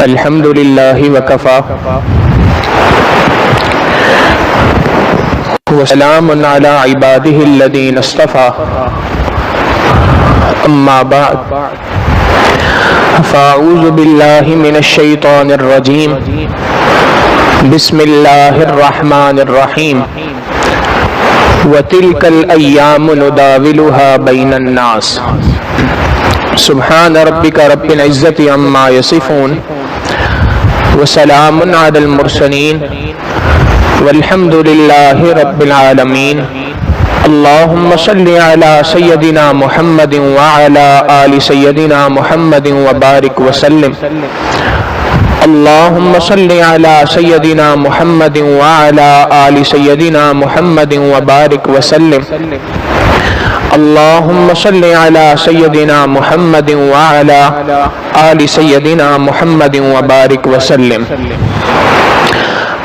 الحمد للہ وکفا وسلام علی عبادہ الذین اصطفى اما بعد فاعوذ باللہ من الشیطان الرجیم بسم اللہ الرحمن الرحیم وتلک الایام نداولها بین الناس سبحان ربک رب العزت عما یصفون وسلام علی المرسلین والحمد للہ رب العالمین اللہم صلی علی سیدنا محمد وعلی آل سیدنا محمد وبارک وسلم اللہم صلی علی سیدنا محمد وعلی آل سیدنا محمد وبارک وسلم اللہم صلی علی سیدنا محمد وعلی آل سیدنا محمد وبارک وسلم۔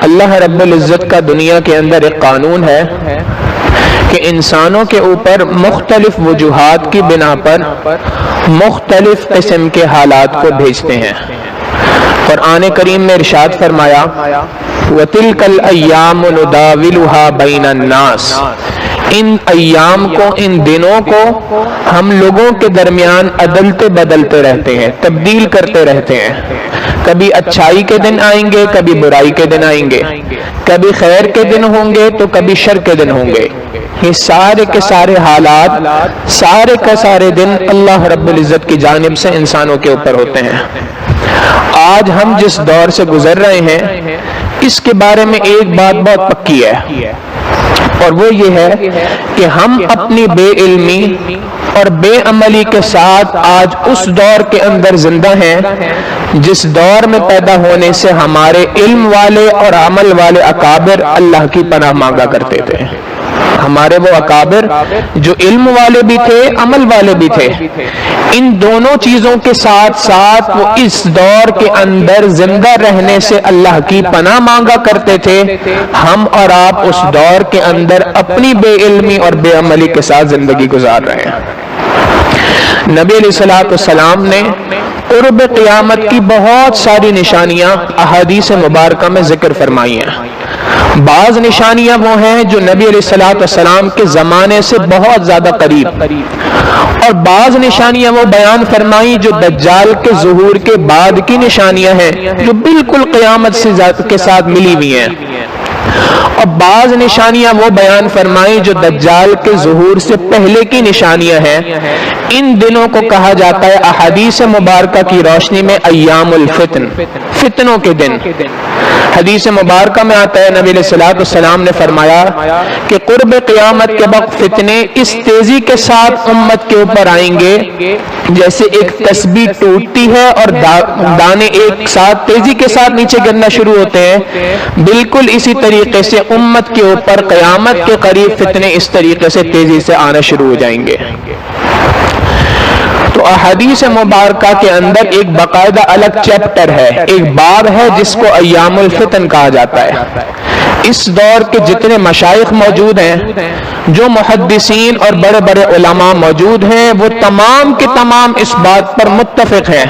اللہ رب العزت کا دنیا کے اندر ایک قانون ہے کہ انسانوں کے اوپر مختلف وجوہات کی بنا پر مختلف قسم کے حالات کو بھیجتے ہیں۔ قرآن کریم میں ارشاد فرمایا وَتِلْكَ الْأَيَّامُ نُدَاوِلُهَا بَيْنَ النَّاسِ، ان ایام کو، ان دنوں کو ہم لوگوں کے درمیان عدلتے بدلتے رہتے ہیں، تبدیل کرتے رہتے ہیں۔ کبھی اچھائی کے دن آئیں گے، کبھی برائی کے دن آئیں گے، کبھی خیر کے دن ہوں گے تو کبھی شر کے دن ہوں گے۔ یہ سارے کے سارے حالات، سارے کے سارے دن اللہ رب العزت کی جانب سے انسانوں کے اوپر ہوتے ہیں۔ آج ہم جس دور سے گزر رہے ہیں اس کے بارے میں ایک بات بہت پکی ہے، اور وہ یہ ہے کہ ہم اپنی بے علمی اور بے عملی کے ساتھ آج اس دور کے اندر زندہ ہیں جس دور میں پیدا ہونے سے ہمارے علم والے اور عمل والے اکابر اللہ کی پناہ مانگا کرتے تھے۔ ہمارے وہ اکابر جو علم والے بھی تھے، عمل والے بھی تھے، ان دونوں چیزوں کے ساتھ ساتھ وہ اس دور کے اندر زندہ رہنے سے اللہ کی پناہ مانگا کرتے تھے۔ ہم اور آپ اس دور کے اندر اپنی بے علمی اور بے عملی کے ساتھ زندگی گزار رہے ہیں۔ نبی علیہ السلام نے قرب قیامت کی بہت ساری نشانیاں احادیث مبارکہ میں ذکر فرمائی ہیں۔ بعض نشانیاں وہ ہیں جو نبی علیہ السلام کے زمانے سے بہت زیادہ قریب، اور بعض نشانیاں وہ بیان فرمائی جو دجال کے ظہور کے بعد کی نشانیاں ہیں جو بالکل قیامت کے ساتھ ملی ہوئی ہیں، اور بعض نشانیاں وہ بیان فرمائی جو دجال کے ظہور سے پہلے کی نشانیاں ہیں۔ ان دنوں کو کہا جاتا ہے احادیث مبارکہ کی روشنی میں ایام الفتن، فتنوں کے دن۔ حدیث مبارکہ میں آتا ہے نبی علیہ السلام نے فرمایا کہ قرب قیامت کے وقت فتنے اس تیزی کے ساتھ امت کے اوپر آئیں گے جیسے ایک تسبیح ٹوٹتی ہے اور دانے ایک ساتھ تیزی کے ساتھ نیچے گرنا شروع ہوتے ہیں، بالکل اسی طریقے سے امت کے اوپر قیامت کے قریب فتنے اس طریقے سے تیزی سے آنا شروع ہو جائیں گے۔ تو احادیث مبارکہ کے اندر ایک باقاعدہ الگ چیپٹر ہے، ایک باب ہے جس کو ایام الفتن کہا جاتا ہے۔ اس دور کے جتنے مشائخ موجود ہیں، جو محدثین اور بڑے بڑے علماء موجود ہیں، وہ تمام کے تمام اس بات پر متفق ہیں،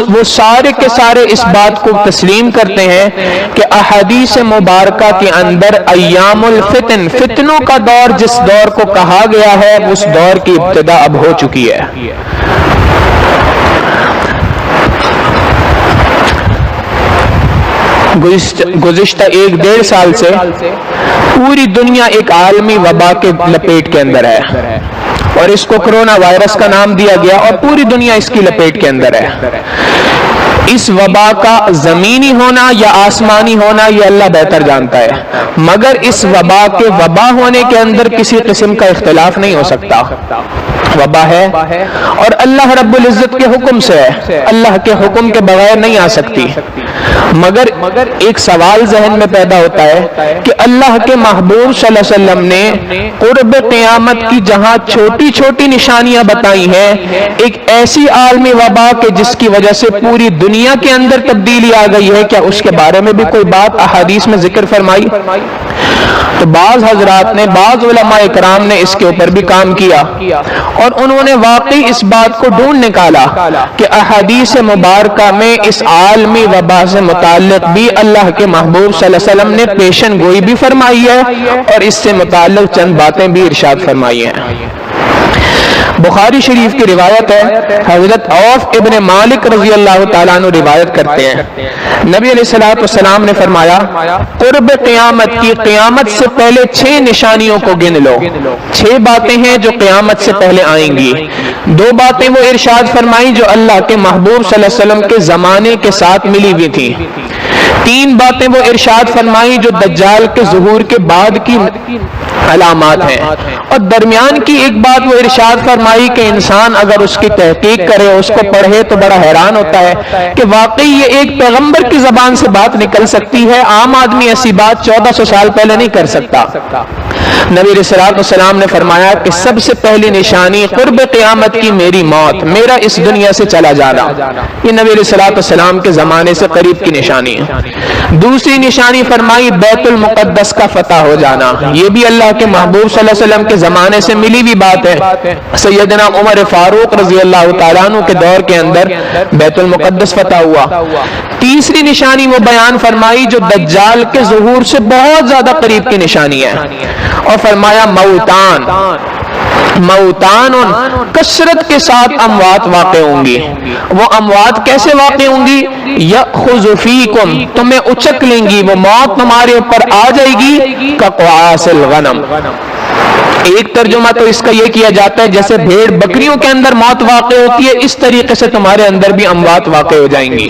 وہ سارے کے سارے اس بات کو تسلیم کرتے ہیں کہ احادیث مبارکہ کے اندر ایام الفتن، فتنوں کا دور جس دور کو کہا گیا ہے اس دور کی ابتدا اب ہو چکی ہے۔ گزشتہ 1-1.5 سال سے پوری دنیا ایک عالمی وبا کے لپیٹ کے اندر ہے، اور اس کو کرونا وائرس کا نام دیا گیا، اور پوری دنیا اس کی لپیٹ کے اندر ہے۔ اس وبا کا زمینی ہونا یا آسمانی ہونا یہ اللہ بہتر جانتا ہے، مگر اس وبا کے وبا ہونے کے اندر کسی قسم کا اختلاف نہیں ہو سکتا۔ وبا ہے اور اللہ رب العزت کے حکم سے ہے، اللہ کے حکم کے بغیر نہیں آ سکتی، مگر ایک سوال ذہن میں پیدا ہوتا ہے کہ اللہ کے محبوب صلی اللہ علیہ وسلم نے قرب قیامت کی جہاں چھوٹی چھوٹی نشانیاں بتائی ہیں، ایک ایسی عالمی وبا کہ جس کی وجہ سے پوری دنیا دنیا کے اندر تبدیلی آ گئی ہے، کیا اس کے بارے میں بھی کوئی بات احادیث میں ذکر فرمائی؟ تو بعض حضرات نے، بعض علماء کرام نے اس کے اوپر بھی کام کیا اور انہوں نے واقعی اس بات کو ڈھونڈ نکالا کہ احادیث مبارکہ میں اس عالمی وبا سے متعلق بھی اللہ کے محبوب صلی اللہ علیہ وسلم نے پیشن گوئی بھی فرمائی ہے اور اس سے متعلق چند باتیں بھی ارشاد فرمائی ہیں۔ بخاری شریف کی روایت ہے، حضرت عوف ابن مالک رضی اللہ تعالیٰ عنہ روایت کرتے ہیں، نبی علیہ الصلوۃ والسلام نے فرمایا قرب قیامت کی، قیامت سے پہلے 6 نشانیوں کو گن لو۔ 6 باتیں ہیں جو قیامت سے پہلے آئیں گی۔ 2 باتیں وہ ارشاد فرمائیں جو اللہ کے محبوب صلی اللہ علیہ وسلم کے زمانے کے ساتھ ملی ہوئی تھی۔ 3 باتیں وہ ارشاد فرمائیں جو دجال کے ظہور کے بعد کی علامات ہیں، اور درمیان کی ایک بات وہ ارشاد فرمائی کہ انسان اگر اس کی تحقیق کرے، اس کو پڑھے تو بڑا حیران ہوتا ہے کہ واقعی یہ ایک پیغمبر کی زبان سے بات نکل سکتی ہے، عام آدمی ایسی بات 1400 سال پہلے نہیں کر سکتا۔ نبی علیہ الصلوۃ والسلام نے فرمایا کہ سب سے پہلی نشانی قرب قیامت کی میری موت، میرا اس دنیا سے چلا جانا، یہ نبی علیہ الصلوۃ والسلام کے زمانے سے قریب کی نشانی ہے۔ دوسری نشانی فرمائی بیت المقدس کا فتح ہو جانا، یہ بھی اللہ کے محبوب صلی اللہ علیہ وسلم کے زمانے سے ملی ہوئی بات ہے، سیدنا عمر فاروق رضی اللہ تعالیٰ عنہ کے دور کے اندر بیت المقدس فتح ہوا۔ تیسری نشانی وہ بیان فرمائی جو دجال کے ظہور سے بہت زیادہ قریب کی نشانی ہے، اور فرمایا موتان کثرت کے ساتھ اموات واقع ہوں گی۔ وہ اموات کیسے واقع ہوں گی؟ یأخذ فیکم، تمہیں اچک لیں گی، وہ موت تمہارے اوپر آ جائے گی کقعاص الغنم۔ ایک ترجمہ تو اس کا یہ کیا جاتا ہے جیسے بھیڑ بکریوں کے اندر موت واقع ہوتی ہے، اس طریقے سے تمہارے اندر بھی اموات واقع ہو جائیں گی۔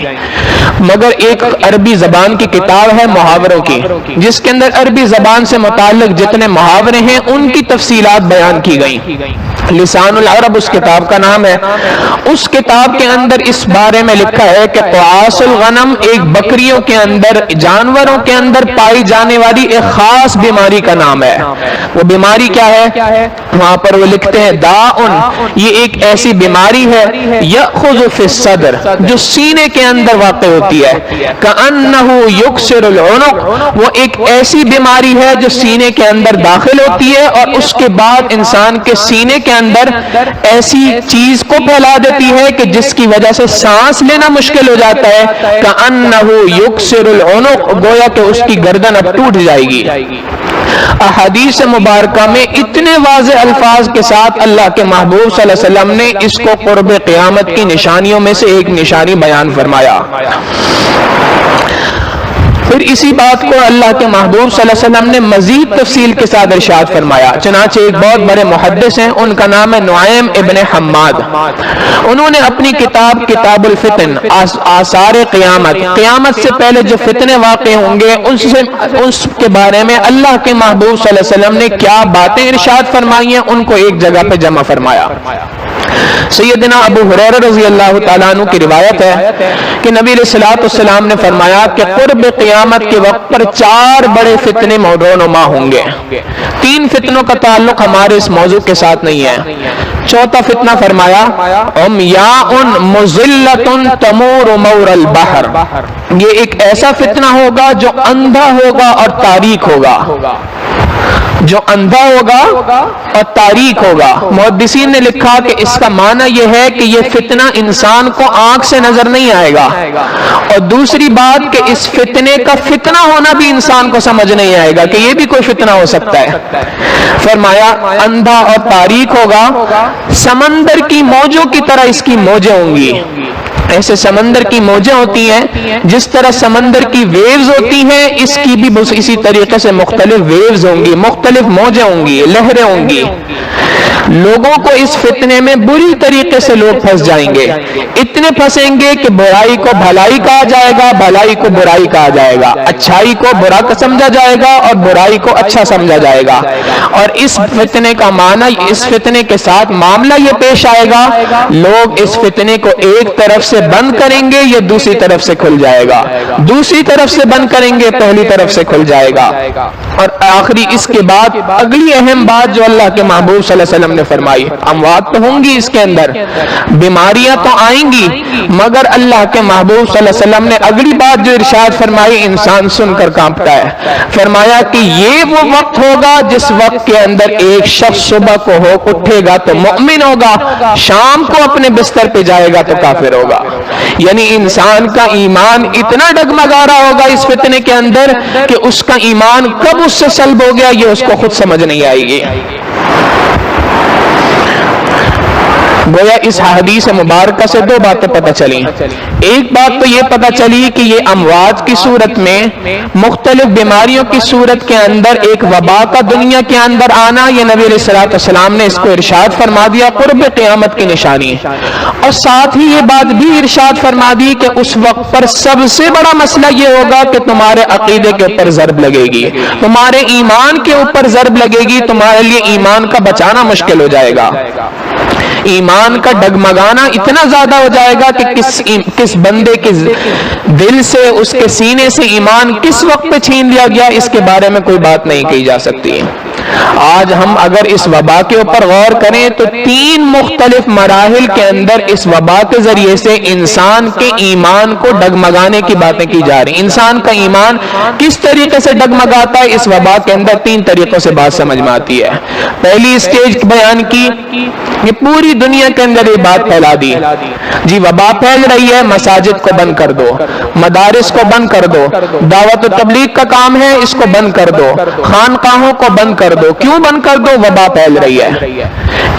مگر ایک عربی زبان کی کتاب ہے محاوروں کی، جس کے اندر عربی زبان سے متعلق جتنے محاورے ہیں ان کی تفصیلات بیان کی گئیں، لسان العرب اس کتاب کا نام ہے۔ اس کتاب کے اندر اس بارے میں لکھا ہے کہ قعاص الغنم ایک بکریوں کے اندر، جانوروں کے اندر پائی جانے والی ایک خاص بیماری کا نام ہے۔ وہ بیماری کیا ہے؟ وہاں پر وہ لکھتے ہیں داءن، یہ ایک ایسی بیماری ہے یأخذ فی الصدر، جو سینے کے اندر واقع ہوتی ہے، کأنہ یکسر العنق، وہ ایک ایسی بیماری ہے جو سینے کے اندر داخل ہوتی ہے اور اس کے بعد انسان کے سینے کے اندر ایسی چیز کو پھیلا دیتی ہے کہ جس کی وجہ سے سانس لینا مشکل ہو جاتا ہے، کأنہ یکسر العنق، گویا کہ اس کی گردن اب ٹوٹ جائے گی۔ احادیث مبارکہ میں اتنے واضح الفاظ کے ساتھ اللہ کے محبوب صلی اللہ علیہ وسلم نے اس کو قرب قیامت کی نشانیوں میں سے ایک نشانی بیان فرمایا۔ پھر اسی بات کو اللہ کے محبوب صلی اللہ علیہ وسلم نے مزید تفصیل کے ساتھ ارشاد فرمایا۔ چنانچہ ایک بہت بڑے محدث ہیں، ان کا نام ہے نعیم ابن حماد، انہوں نے اپنی کتاب کتاب الفتن، آثار قیامت، قیامت سے پہلے جو فتنے واقع ہوں گے اس کے بارے میں اللہ کے محبوب صلی اللہ علیہ وسلم نے کیا باتیں ارشاد فرمائی ہیں ان کو ایک جگہ پہ جمع فرمایا۔ سیدنا ابو ہریرہ رضی اللہ تعالیٰ عنہ کی روایت ہے کہ نبی علیہ الصلوۃ والسلام نے فرمایا کہ قرب قیامت کے وقت پر 4 بڑے فتنے رونما ہوں گے۔ 3 فتنوں کا تعلق ہمارے اس موضوع کے ساتھ نہیں ہے۔ چوتھا فتنہ فرمایا عمیاء مضلۃ تمور مور البحر، یہ ایک ایسا فتنہ ہوگا جو اندھا ہوگا اور تاریک ہوگا، جو اندھا ہوگا اور تاریک ہوگا۔ محدثین نے لکھا کہ اس کا معنی یہ ہے کہ یہ فتنہ انسان کو آنکھ سے نظر نہیں آئے گا، اور دوسری بات کہ اس فتنے کا فتنہ ہونا بھی انسان کو سمجھ نہیں آئے گا کہ یہ بھی کوئی فتنہ ہو سکتا ہے۔ فرمایا اندھا اور تاریک ہوگا، سمندر کی موجوں کی طرح اس کی موجیں ہوں گی۔ ایسے سمندر کی موجیں ہوتی ہیں، جس طرح سمندر کی ویوز ہوتی ہیں، اس کی بھی اسی طریقے سے مختلف ویوز ہوں گی، مختلف موجیں ہوں گی، لہریں ہوں گی۔ لوگوں کو اس فتنے میں بری طریقے سے لوگ پھنس جائیں گے، اتنے پھنسیں گے کہ برائی کو بھلائی کہا جائے گا، بھلائی کو برائی کہا جائے گا، اچھائی کو برا سمجھا جائے گا اور برائی کو اچھا سمجھا جائے گا۔ اور اس فتنے کا معنی، اس فتنے کے ساتھ معاملہ یہ پیش آئے گا، لوگ اس فتنے کو ایک طرف سے بند کریں گے یہ دوسری طرف سے کھل جائے گا، دوسری طرف سے بند کریں گے پہلی طرف سے کھل جائے گا۔ اور آخری اس کے بعد اگلی اہم بات جو اللہ کے محبوب صلی اللہ علیہ وسلم نے فرمائی، اموات تو ہوں گی اس کے اندر، بیماریاں تو آئیں گی، مگر اللہ کے محبوب صلی اللہ علیہ وسلم نے اگلی بات جو ارشاد فرمائی انسان سن کر کانپتا ہے، فرمایا کہ یہ وہ وقت ہوگا جس وقت کے اندر ایک شخص صبح کو اٹھے گا تو مؤمن ہوگا، شام کو اپنے بستر پہ جائے گا تو کافر ہوگا۔ یعنی انسان کا ایمان اتنا ڈگمگا رہا ہوگا اس فتنے کے اندر کہ اس کا ایمان کب اس سے سلب ہو گیا یہ اس کو خود سمجھ نہیں آئے گی۔ گویا اس حدیث مبارکہ سے دو باتیں پتہ چلی۔ ایک بات تو یہ پتہ چلی کہ یہ اموات کی صورت میں، مختلف بیماریوں کی صورت کے اندر ایک وبا کا دنیا کے اندر آنا، یہ نبی علیہ الصلوۃ والسلام نے اس کو ارشاد فرما دیا قرب قیامت کی نشانی، اور ساتھ ہی یہ بات بھی ارشاد فرما دی کہ اس وقت پر سب سے بڑا مسئلہ یہ ہوگا کہ تمہارے عقیدے کے اوپر ضرب لگے گی، تمہارے ایمان کے اوپر ضرب لگے گی، تمہارے لیے ایمان کا بچانا مشکل ہو جائے گا، ایمان کا ڈگمگانا اتنا زیادہ ہو جائے گا کہ کس بندے کے دل سے، اس کے سینے سے ایمان کس وقت پہ چھین لیا گیا اس کے بارے میں کوئی بات نہیں کہی جا سکتی۔ آج ہم اگر اس وبا کے اوپر غور کریں تو تین مختلف مراحل کے اندر اس وبا کے ذریعے سے انسان کے ایمان کو ڈگمگانے کی باتیں کی جا رہی ہیں۔ انسان کا ایمان کس طریقے سے ڈگمگاتا ہے اس وبا کے اندر تین طریقوں سے بات سمجھ میں آتی ہے۔ پہلی اسٹیج بیان کی، یہ پوری دنیا کے اندر یہ بات پھیلا دی، جی وبا پھیل رہی ہے، مساجد کو بند کر دو، مدارس کو بند کر دو، دعوت و تبلیغ کا کام ہے اس کو بند کر دو، خانقاہوں کو بند کر دو۔ کیوں بند کر دو؟ وبا پھیل رہی ہے۔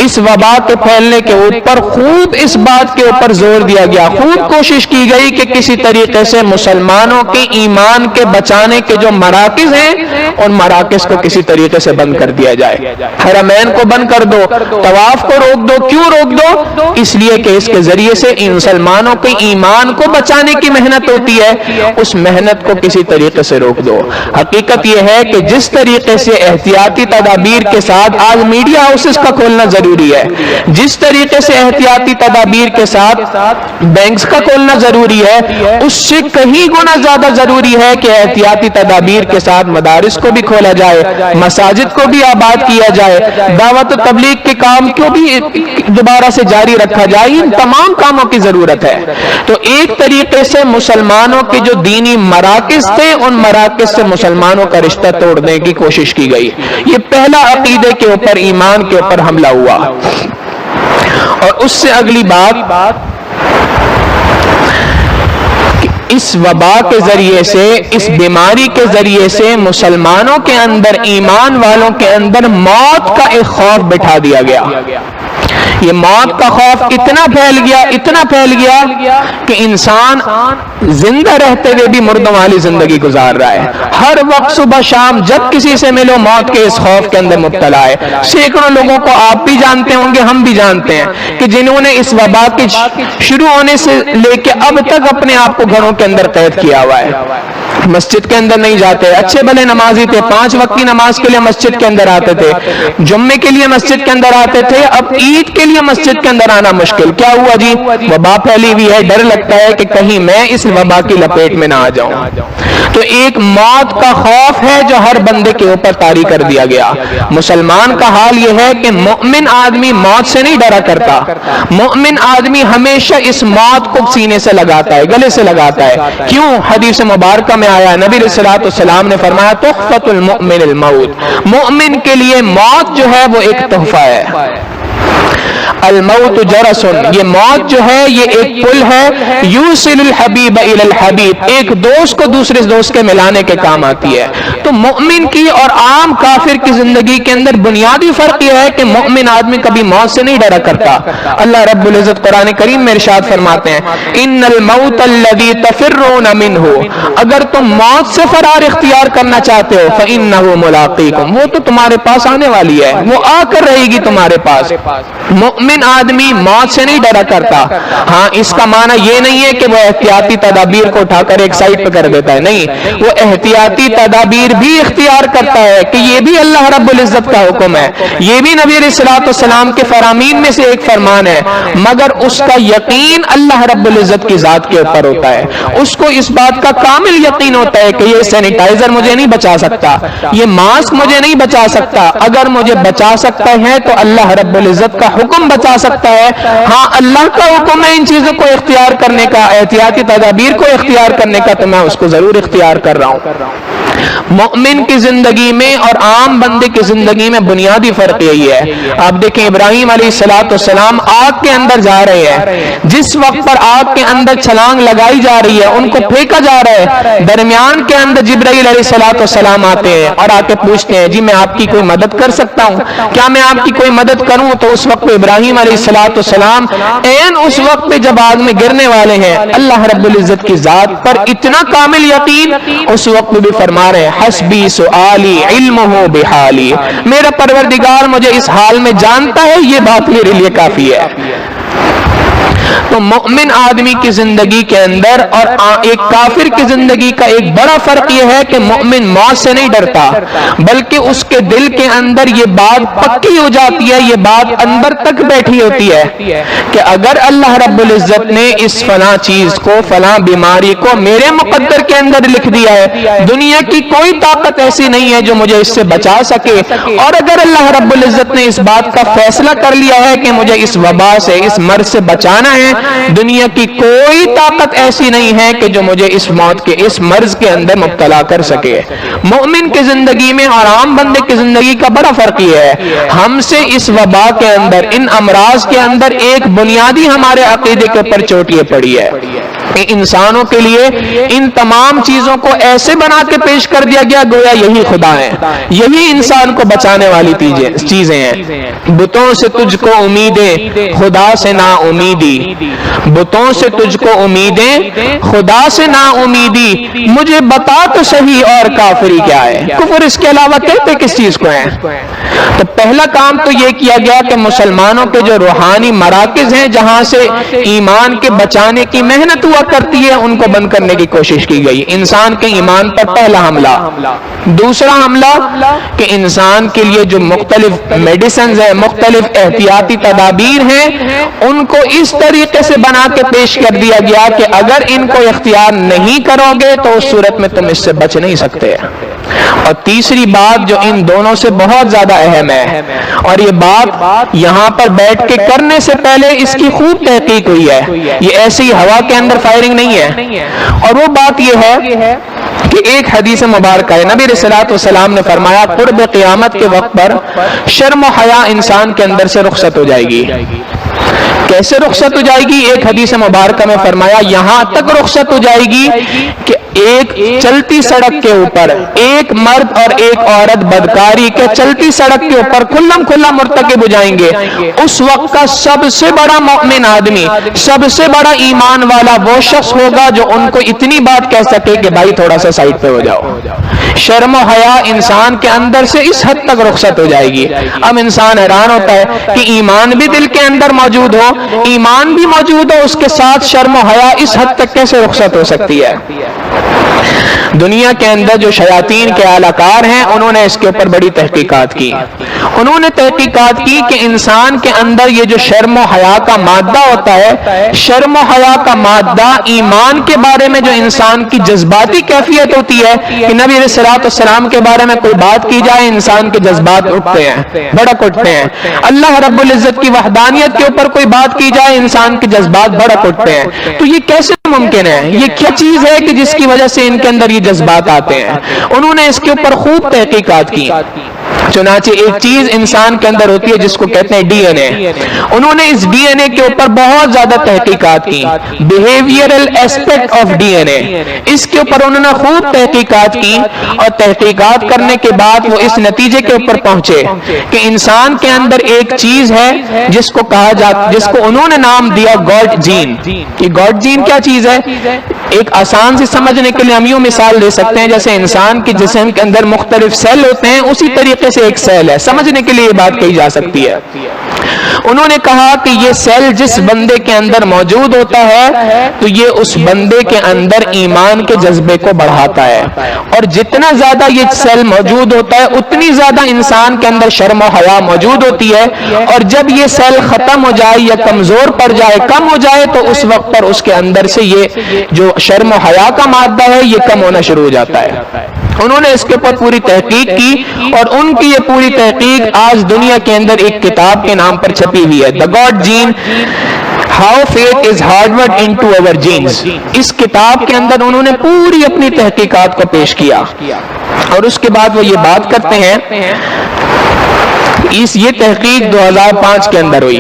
اس وبا کے پھیلنے کے اوپر خوب اس بات کے اوپر زور دیا گیا، خوب کوشش کی گئی کہ کسی طریقے سے مسلمانوں کے ایمان کے بچانے کے جو مراکز ہیں ان مراکز کو کسی طریقے سے بند کر دیا جائے، حرمین کو بند کر دو، طواف کو روک دو۔ کیوں روک دو؟ اس لیے کہ اس کے ذریعے سے مسلمانوں کے ایمان کو بچانے کی محنت ہوتی ہے، اس محنت کو کسی طریقے سے روک دو۔ حقیقت یہ ہے کہ جس طریقے سے احتیاطی تدابیر کے ساتھ آج میڈیا ہاؤسز کا کھولنا ضروری ہے، جس طریقے سے احتیاطی تدابیر کے ساتھ بینکس کا کھولنا ضروری ہے، اس سے کہیں گنا زیادہ ضروری ہے کہ احتیاطی تدابیر کے ساتھ مدارس کو بھی کھولا جائے، مساجد کو بھی آباد کیا جائے، دعوت و تبلیغ کے کام کو بھی دوبارہ سے جاری رکھا جائے۔ ان تمام کاموں کی ضرورت ہے۔ تو ایک طریقے سے مسلمانوں کے جو دینی مراکز تھے ان مراکز سے مسلمانوں کا رشتہ توڑنے کی کوشش کی گئی۔ یہ پہلا عقیدے کے اوپر، ایمان کے اوپر حملہ ہوا۔ اور اس سے اگلی بات، اس وبا کے ذریعے سے، اس بیماری کے ذریعے سے مسلمانوں کے اندر، ایمان والوں کے اندر موت کا ایک خوف بٹھا دیا گیا۔ یہ موت کا خوف اتنا پھیل گیا کہ انسان زندہ رہتے ہوئے بھی مردوں والی زندگی گزار رہا ہے۔ ہر وقت صبح شام جب کسی سے ملو موت کے اس خوف کے اندر مبتلا ہے۔ سینکڑوں لوگوں کو آپ بھی جانتے ہوں گے، ہم بھی جانتے ہیں کہ جنہوں نے اس وبا کے شروع ہونے سے لے کے اب تک اپنے آپ کو گھروں کے اندر قید کیا ہوا ہے، مسجد کے اندر نہیں جاتے، اچھے بھلے نمازی تھے، 5 وقت کی نماز کے لیے مسجد کے اندر آتے تھے، جمعے کے لیے مسجد کے اندر آتے تھے، اب عید کے لیے مسجد کے اندر آنا مشکل۔ کیا ہوا جی؟ وبا پھیلی ہوئی ہے، ڈر لگتا ہے کہ کہیں میں اس وبا کی لپیٹ میں نہ آ جاؤں۔ تو ایک موت کا خوف ہے جو ہر بندے کے اوپر طاری کر دیا گیا۔ مسلمان کا حال یہ ہے کہ مومن آدمی موت سے نہیں ڈرا کرتا، مومن آدمی ہمیشہ اس موت کو سینے سے لگاتا ہے، گلے سے لگاتا ہے۔ کیوں؟ حدیث مبارکہ میں آیا، نبی علیہ الصلوۃ والسلام نے فرمایا تحفۃ المؤمن الموت، مومن کے لیے موت جو ہے وہ ایک تحفہ ہے۔ الموت جرس، یہ موت جو ہے یہ ایک پل ہے، یوصل الحبیب الی الحبیب، ایک دوست کو دوسرے دوست کے ملانے کے کام آتی ہے۔ تو مومن کی اور عام کافر کی زندگی کے اندر بنیادی فرق یہ ہے کہ مومن آدمی کبھی موت سے نہیں ڈرا کرتا۔ اللہ رب العزت قرآن کریم میں ارشاد فرماتے ہیں ان الموت الذی تفرون منہ، اگر تم موت سے فرار اختیار کرنا چاہتے ہو فانہ ملاقیکم، وہ تو تمہارے پاس آنے والی ہے، وہ آ کر رہے گی تمہارے پاس۔ مومن آدمی موت سے نہیں ڈرا کرتا. ہاں اس کا معنی یہ نہیں ہے کہ وہ احتیاطی تدابیر کو اٹھا کر ایک سائڈ پہ کر دیتا ہے, نہیں, وہ احتیاطی تدابیر بھی اختیار کرتا ہے کہ یہ بھی اللہ رب العزت کا حکم ہے, یہ بھی نبی علیہ الصلوۃ والسلام کے فرامین میں سے ایک فرمان ہے, مگر اس کا یقین اللہ رب العزت کی ذات کے اوپر ہوتا ہے. اس کو اس بات کا کامل یقین ہوتا ہے کہ یہ سینیٹائزر مجھے نہیں بچا سکتا, یہ ماسک مجھے نہیں بچا سکتا, اگر مجھے بچا سکتا ہے تو اللہ رب العزت کا حکم بچا سکتا ہے. ہاں اللہ کا حکم ہے ان چیزوں کو اختیار کرنے کا, احتیاطی تدابیر کو اختیار کرنے کا, تو میں اس کو ضرور اختیار کر رہا ہوں. مومن کی زندگی میں اور عام بندے کی زندگی میں بنیادی فرق یہی ہے. آپ دیکھیں ابراہیم علیہ السلام آگ کے اندر جا رہے ہیں, جس وقت پر آگ کے اندر چھلانگ لگائی جا رہی ہے, ان کو پھینکا جا رہا ہے, درمیان کے اندر جبرائیل علیہ السلام آتے ہیں اور آ کے پوچھتے ہیں جی میں آپ کی کوئی مدد کر سکتا ہوں, کیا میں آپ کی کوئی مدد کروں؟ تو اس وقت ابراہیم علیہ السلام این اس وقت پہ جب آگ میں گرنے والے ہیں, اللہ رب العزت کی ذات پر اتنا کامل یقین, اس وقت بھی فرما رہے ہیں حسبی سؤالی علمہ بحالی, میرا پروردگار مجھے اس حال میں جانتا ہے, یہ بات میرے لیے کافی ہے. تو مومن آدمی کی زندگی کے اندر اور ایک کافر کی زندگی کا ایک بڑا فرق یہ ہے کہ مومن موت سے نہیں ڈرتا, بلکہ اس کے دل کے اندر یہ بات پکی ہو جاتی ہے, یہ بات اندر تک بیٹھی ہوتی ہے کہ اگر اللہ رب العزت نے اس فلاں چیز کو, فلاں بیماری کو میرے مقدر کے اندر لکھ دیا ہے, دنیا کی کوئی طاقت ایسی نہیں ہے جو مجھے اس سے بچا سکے, اور اگر اللہ رب العزت نے اس بات کا فیصلہ کر لیا ہے کہ مجھے اس وبا سے, اس مرض سے بچانا ہے, دنیا کی کوئی طاقت ایسی نہیں ہے کہ جو مجھے اس موت کے, اس مرض کے اندر مبتلا کر سکے. مومن کی زندگی میں اور عام بندے کی زندگی کا بڑا فرق یہ ہے, ہم سے اس وبا کے اندر, ان امراض کے اندر ایک بنیادی ہمارے عقیدے کے اوپر چوٹ یہ پڑی ہے کہ انسانوں کے لیے ان تمام چیزوں کو ایسے بنا کے پیش کر دیا گیا گویا یہی خدا ہے, یہی انسان کو بچانے والی چیزیں ہیں. بتوں سے تجھ کو امیدیں, خدا سے نا امیدی, بتوں سے تجھ کو امیدیں, خدا سے نا امیدی, مجھے بتا تو صحیح اور کافری کیا ہے. کفر اس کے علاوہ کہتے کس چیز کو ہیں؟ تو پہلا کام تو یہ کیا گیا کہ مسلمانوں کے جو روحانی مراکز ہیں جہاں سے ایمان کے بچانے کی محنت ہوا کرتی ہے, ان کو بند کرنے کی کوشش کی گئی. انسان کے ایمان پر پہلا حملہ. دوسرا حملہ کہ انسان کے لیے جو مختلف میڈیسنز ہیں, مختلف احتیاطی تدابیر ہیں, ان کو اس طریقے سے بنا کے پیش کر دیا گیا کہ اگر ان کو اختیار نہیں کرو گے تو اس صورت میں تم اس سے بچ نہیں سکتے. اور تیسری بات جو ان دونوں سے بہت زیادہ اہم ہے, اور یہ بات یہاں پر بیٹھ کے کرنے سے پہلے اس کی خوب تحقیق ہوئی ہے, یہ ایسی ہوا کے اندر فائرنگ نہیں ہے, اور وہ بات یہ ہے کہ ایک حدیث مبارکہ ہے, نبی رسول اللہ والسلام نے فرمایا قرب قیامت کے وقت پر شرم و حیا انسان کے اندر سے رخصت ہو جائے گی. کیسے رخصت ہو جائے گی؟ ایک حدیث مبارکہ میں فرمایا یہاں تک رخصت ہو جائے گی کہ ایک چلتی سڑک کے اوپر ایک مرد اور ایک عورت بدکاری کے چلتی سڑک کے اوپر کھلم کھلا مرتکب ہو جائیں گے. اس وقت کا سب سے بڑا مومن آدمی, سب سے بڑا ایمان والا وہ شخص ہوگا جو ان کو اتنی بات کہہ سکے کہ بھائی تھوڑا سا سائڈ پہ ہو جاؤ. شرم و حیا انسان کے اندر سے اس حد تک رخصت ہو جائے گی. اب انسان حیران ہوتا ہے کہ ایمان بھی دل کے اندر موجود ہو, ایمان بھی موجود ہو, اس کے ساتھ شرم و حیا اس حد تک کیسے رخصت ہو سکتی ہے؟ دنیا کے اندر جو شیاطین کے اعلی کار ہیں انہوں نے اس کے اوپر بڑی تحقیقات کی. انہوں نے تحقیقات کی کہ انسان کے اندر یہ جو شرم و حیا کا مادہ ہوتا ہے, شرم و حیا کا مادہ ایمان کے بارے میں جو انسان کی جذباتی کیفیت ہوتی ہے کہ نبی علیہ الصلوۃ والسلام کے بارے میں کوئی بات کی جائے انسان کے جذبات اٹھتے ہیں, بھڑک اٹھتے ہیں. اللہ رب العزت کی وحدانیت کے اوپر کوئی بات کی جائے انسان کے جذبات بھڑک اٹھتے ہیں. تو یہ کیسے ممکن ہے؟ یہ کیا چیز ہے کہ جس کی وجہ سے ان کے اندر یہ جذبات آتے ہیں؟ انہوں نے اس کے اوپر خوب تحقیقات کی. چنانچہ ایک چیز انسان کے اندر ہوتی ہے جس کو کہتے ہیں ڈی این اے. انہوں نے اس ڈی این اے کے اوپر بہت زیادہ تحقیقات کی, behavioural aspect of D N A. اس کے اوپر انہوں نے خوب تحقیقات کی, اور تحقیقات کرنے کے بعد وہ اس نتیجے کے اوپر پہنچے کہ انسان کے اندر ایک چیز ہے جس کو کہا جاتا, جس کو انہوں نے نام دیا گاڈ جین. یہ گاڈ جین کیا چیز ہے؟ ایک آسان سے سمجھنے کے لیے ہم یوں مثال دے سکتے ہیں جیسے انسان کے جسم کے اندر مختلف سیل ہوتے ہیں, اسی طریقے سے ایک سیل ہے. سمجھنے کے لیے یہ بات کہی جا سکتی ہے. انہوں نے کہا کہ یہ سیل جس بندے کے اندر موجود ہوتا ہے تو یہ اس بندے کے اندر ایمان کے جذبے کو بڑھاتا ہے، اور جتنا زیادہ یہ سیل موجود ہوتا ہے اتنی زیادہ انسان کے اندر شرم و حیا موجود ہوتی ہے، اور جب یہ سیل ختم ہو جائے یا کمزور پڑ جائے، کم ہو جائے، تو اس وقت پر اس کے اندر سے یہ جو شرم و حیا کا مادہ ہے یہ کم ہونا شروع ہو جاتا ہے۔ انہوں نے اس کے اوپر پوری تحقیق کی، اور ان کی یہ پوری تحقیق آج دنیا کے اندر ایک کتاب کے نام پر چھپی ہوئی ہے، The God Gene How Faith is Hardwired into Our Genes۔ اس کتاب کے اندر انہوں نے پوری اپنی تحقیقات کو پیش کیا، اور اس کے بعد وہ یہ بات کرتے ہیں، یہ تحقیق 2005 کے اندر ہوئی،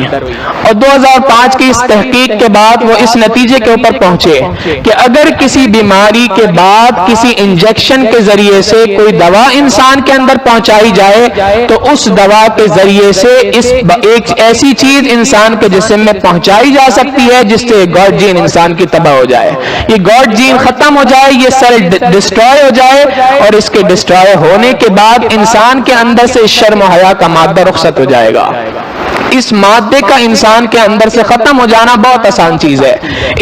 اور 2005 کی اس تحقیق کے بعد وہ اس نتیجے کے اوپر پہنچے کہ اگر کسی بیماری کے بعد کسی انجیکشن کے ذریعے سے کوئی دوا انسان کے اندر پہنچائی جائے تو اس دوا کے ذریعے سے ایک ایسی چیز انسان کے جسم میں پہنچائی جا سکتی ہے جس سے گاڈ جین انسان کی تباہ ہو جائے، یہ گاڈ جین ختم ہو جائے، یہ سیل ڈسٹرائے ہو جائے، اور اس کے ڈسٹرائے ہونے کے بعد انسان کے اندر سے شرم و حیا کا مادہ رخصت ہو جائے گا۔ اس مادے کا انسان کے اندر سے ختم ہو جانا بہت آسان چیز ہے۔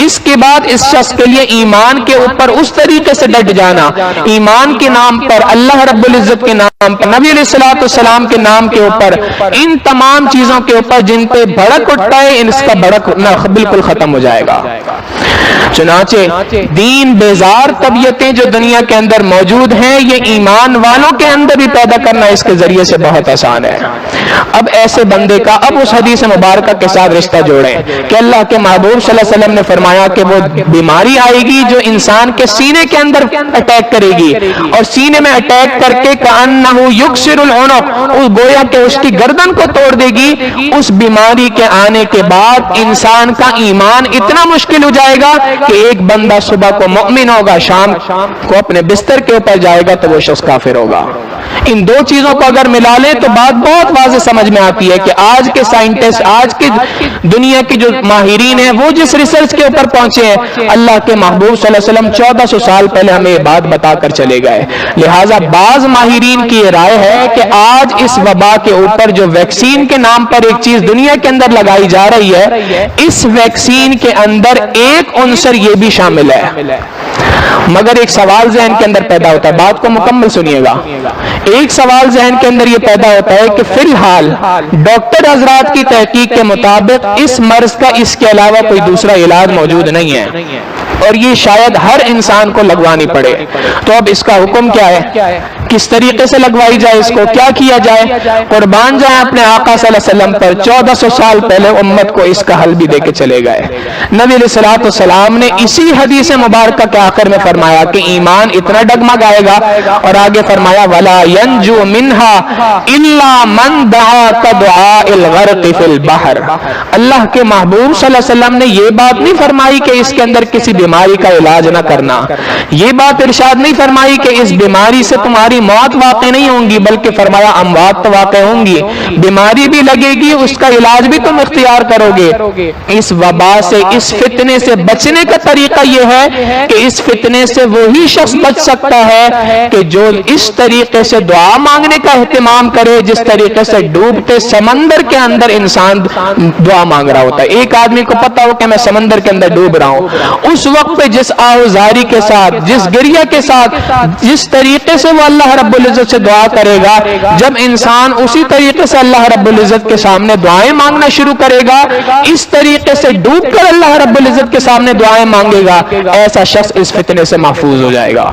اس کے بعد اس شخص کے لیے ایمان کے اوپر اس طریقے سے ڈٹ جانا، ایمان کے نام پر، اللہ رب العزت کے نام پر، نبی علیہ الصلوۃ والسلام کے نام کے اوپر، ان تمام چیزوں کے اوپر جن پہ بھڑک اٹھتا ہے، اس کا بھڑکنا بالکل ختم ہو جائے گا۔ چنانچہ دین بیزار طبیعتیں جو دنیا کے اندر موجود ہیں، یہ ایمان والوں کے اندر بھی پیدا کرنا اس کے ذریعے سے بہت آسان ہے۔ اب ایسے بندے کا اب اس حدیث مبارکہ کے ساتھ رشتہ جوڑیں کہ اللہ کے محبوب صلی اللہ علیہ وسلم نے فرمایا کہ وہ بیماری آئے گی جو انسان کے سینے کے اندر اٹیک کرے گی، اور سینے میں اٹیک کر کے کأنہ یکسر العنق، گویا کہ اس کی گردن کو توڑ دے گی۔ اس بیماری کے آنے کے بعد انسان کا ایمان اتنا مشکل ہو جائے گا کہ ایک بندہ صبح کو مؤمن ہوگا، شام کو اپنے بستر کے اوپر جائے گا تو وہ شخص کافر ہوگا۔ ان دو چیزوں کو اگر ملا لیں تو بات بہت واضح سمجھ میں آتی ہے کہ آج کے سائنٹسٹ، آج کی دنیا کے جو ماہرین ہیں، وہ جس ریسرچ کے اوپر پہنچے ہیں، اللہ کے محبوب صلی اللہ علیہ وسلم 1400 سال پہلے ہمیں یہ بات بتا کر چلے گئے۔ لہٰذا بعض ماہرین کی یہ رائے ہے کہ آج اس وبا کے اوپر جو ویکسین کے نام پر ایک چیز دنیا کے اندر لگائی جا رہی ہے، اس ویکسین کے اندر ایک عنصر یہ بھی شامل ہے۔ مگر ایک سوال ذہن کے اندر پیدا ہوتا ہے، بات کو مکمل سنیے گا۔ ایک سوال ذہن کے اندر یہ پیدا ہوتا ہے کہ فی الحال ڈاکٹر حضرات کی تحقیق کے مطابق اس مرض کا اس کے علاوہ کوئی دوسرا علاج موجود نہیں ہے، اور یہ شاید ہر انسان کو لگوانی پڑے۔ تو اب اس کا حکم کیا ہے، کس طریقے سے لگوائی جائے، اس کو کیا کیا جائے؟ قربان جائیں اپنے آقا صلی اللہ علیہ وسلم پر، 1400 سال پہلے امت کو اس کا حل بھی دے کے چلے گئے۔ نبی علیہ الصلوۃ والسلام نے اسی حدیث مبارکہ کے آخر میں فرمایا کہ ایمان اتنا ڈگمگائے گا، اور آگے فرمایا وَلَا يَنْجُو مِنْهَا إِلَّا مَنْ دَعَا كَدُعَاءِ الْغَرْقِ فِي الْبَحْرِ۔ اللہ کے محبوب صلی اللہ علیہ وسلم نے یہ بات نہیں فرمائی کہ اس کے اندر کسی بیماری کا علاج نہ کرنا، یہ بات ارشاد نہیں فرمائی کہ اس بیماری سے تمہاری موت واقع نہیں ہوں گی، بلکہ فرمایا اموات تو واقع ہوں گی، بیماری بھی لگے گی، اس کا علاج بھی تم اختیار کرو گے۔ اس وبا سے، اس فتنے سے بچنے کا طریقہ یہ ہے کہ اس فتنے سے وہی شخص بچ سکتا ہے کہ جو اس طریقے سے دعا مانگنے کا اہتمام کرے جس طریقے سے ڈوبتے سمندر کے اندر انسان دعا مانگ رہا ہوتا ہے۔ ایک آدمی کو پتا ہو کہ میں سمندر کے اندر ڈوب رہا ہوں، اس وقت پہ جس آہوزاری کے ساتھ، جس گریہ کے ساتھ، جس طریقے سے وہ اللہ رب العزت سے دعا کرے گا، جب انسان اسی طریقے سے اللہ رب العزت کے سامنے دعائیں مانگنا شروع کرے گا، اس طریقے سے ڈوب کر اللہ رب العزت کے سامنے دعائیں مانگے گا، ایسا شخص اس فتنے سے محفوظ ہو جائے گا۔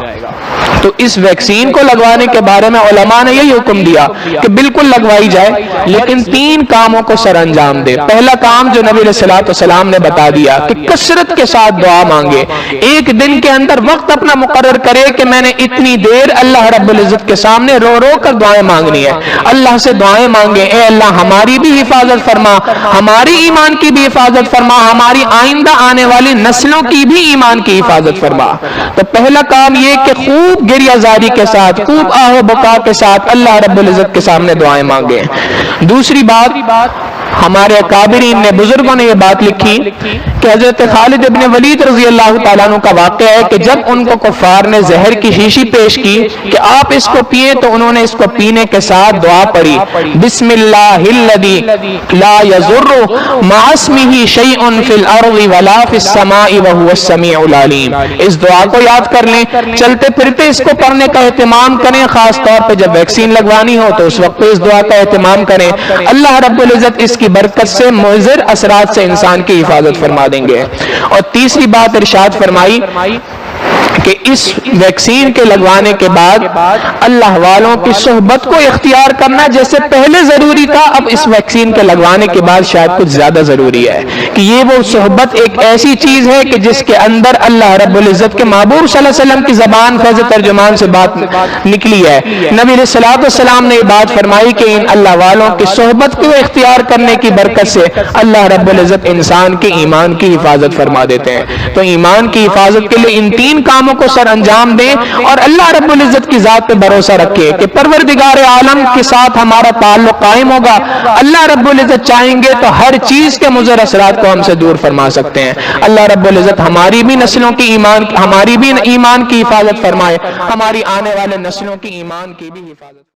تو اس ویکسین کو لگوانے کے بارے میں علماء نے یہی حکم دیا کہ بالکل لگوائی جائے، لیکن 3 کاموں کو سر انجام دے۔ پہلا کام جو نبی علیہ الصلوۃ والسلام نے بتا دیا کہ کثرت کے ساتھ دعا مانگے، ایک دن کے اندر وقت اپنا مقرر کرے کہ میں نے اتنی دیر اللہ رب العزت کے سامنے رو رو کر دعائیں مانگنی ہے، اللہ سے دعائیں مانگے، اے اللہ ہماری بھی حفاظت فرما، ہماری ایمان کی بھی حفاظت فرما، ہماری آئندہ آنے والی نسلوں کی بھی ایمان کی حفاظت فرما۔ تو پہلا کام یہ کہ خوب گریہ زاری کے ساتھ، خوب آہ و بکا کے ساتھ اللہ رب العزت کے سامنے دعائیں مانگے۔ دوسری بات ہمارے اکابرین نے بزرگوں نے یہ بات لکھی کہ حضرت خالد ابن ولید رضی اللہ تعالیٰ عنہ کا واقعہ ہے کہ جب ان کو کفار نے زہر کی شیشی پیش کی کہ آپ اس کو پیئے تو انہوں نے اس کو پینے کے ساتھ دعا پڑھی بسم اللہ الذی لا یضر مع اسمہ شیء فی الارض ولا فی السماء وهو السمیع العلیم. اس دعا کو یاد کر لیں, چلتے پھرتے اس کو پڑھنے کا اہتمام کریں, خاص طور پہ جب ویکسین لگوانی ہو تو اس وقت اس دعا کا اہتمام کریں. اللہ رب العزت اس کی برکت سے مضر اثرات سے انسان کی حفاظت فرما دیں گے. اور تیسری بات ارشاد فرمائی کہ اس ویکسین کے لگوانے کے بعد اللہ والوں کی صحبت کو اختیار کرنا جیسے پہلے ضروری تھا, اب اس ویکسین کے لگوانے کے بعد شاید کچھ زیادہ ضروری ہے کہ یہ وہ صحبت ایک ایسی چیز ہے کہ جس کے اندر اللہ رب العزت کے محبوب صلی اللہ علیہ وسلم کی زبان فیض ترجمان سے بات نکلی ہے. نبی علیہ الصلوۃ والسلام نے یہ بات فرمائی کہ ان اللہ والوں کی صحبت کو اختیار کرنے کی برکت سے اللہ رب العزت انسان کے ایمان کی حفاظت فرما دیتے ہیں. تو ایمان کی حفاظت کے لیے ان تین کاموں کو سر انجام دیں اور اللہ رب العزت کی ذات پہ بھروسہ رکھے کہ پروردگار عالم کے ساتھ ہمارا تعلق قائم ہوگا. اللہ رب العزت چاہیں گے تو ہر چیز کے مضر اثرات کو ہم سے دور فرما سکتے ہیں. اللہ رب العزت ہماری بھی نسلوں کی ایمان کی حفاظت فرمائے, ہماری آنے والے نسلوں کی ایمان کی بھی حفاظت.